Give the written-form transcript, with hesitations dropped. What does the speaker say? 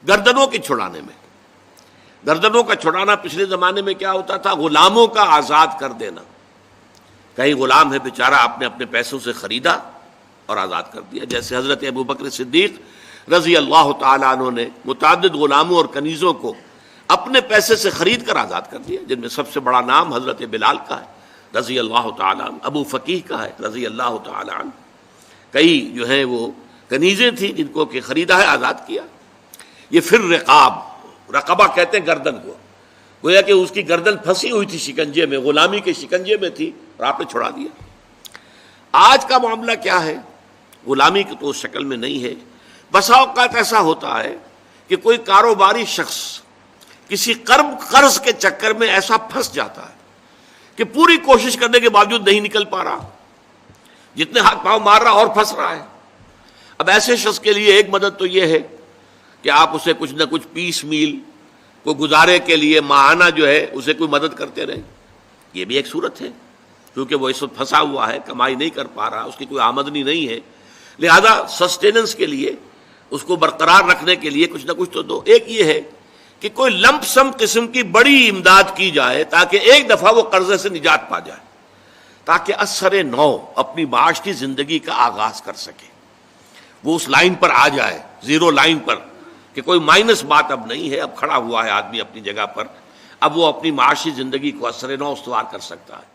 گردنوں کے چھڑانے میں. گردنوں کا چھڑانا پچھلے زمانے میں کیا ہوتا تھا؟ غلاموں کا آزاد کر دینا. کہیں غلام ہے بیچارہ، آپ نے اپنے پیسوں سے خریدا اور آزاد کر دیا. جیسے حضرت ابوبکر صدیق رضی اللہ تعالیٰ عنہ نے متعدد غلاموں اور کنیزوں کو اپنے پیسے سے خرید کر آزاد کر دیا، جن میں سب سے بڑا نام حضرت بلال کا ہے رضی اللہ تعالیٰ عنہ، ابو فقیہ کا ہے رضی اللہ تعالیٰ عنہ. کئی جو ہیں وہ کنیزیں تھیں جن کو کہ خریدا ہے، آزاد کیا. یہ پھر رقبہ کہتے ہیں گردن کو، گویا کہ اس کی گردن پھنسی ہوئی تھی شکنجے میں، غلامی کے شکنجے میں تھی اور آپ نے چھڑا دیا. آج کا معاملہ کیا ہے؟ غلامی کی تو اس شکل میں نہیں ہے. بسا اوقات ایسا ہوتا ہے کہ کوئی کاروباری شخص کسی قرض کے چکر میں ایسا پھنس جاتا ہے کہ پوری کوشش کرنے کے باوجود نہیں نکل پا رہا، جتنے ہاتھ پاؤں مار رہا اور پھنس رہا ہے. اب ایسے شخص کے لیے ایک مدد تو یہ ہے کہ آپ اسے کچھ نہ کچھ پیس میل کو گزارے کے لیے ماہانہ جو ہے اسے کوئی مدد کرتے رہیں. یہ بھی ایک صورت ہے، کیونکہ وہ اس وقت پھنسا ہوا ہے، کمائی نہیں کر پا رہا، اس کی کوئی آمدنی نہیں ہے، لہذا سسٹیننس کے لیے، اس کو برقرار رکھنے کے لیے کچھ نہ کچھ تو دو. ایک یہ ہے کہ کوئی لمپ سم قسم کی بڑی امداد کی جائے تاکہ ایک دفعہ وہ قرضے سے نجات پا جائے، تاکہ اثر نو اپنی معاشی زندگی کا آغاز کر سکے. وہ اس لائن پر آ جائے، زیرو لائن پر، کہ کوئی مائنس بات اب نہیں ہے، اب کھڑا ہوا ہے آدمی اپنی جگہ پر، اب وہ اپنی معاشی زندگی کو اثر نو استوار کر سکتا ہے.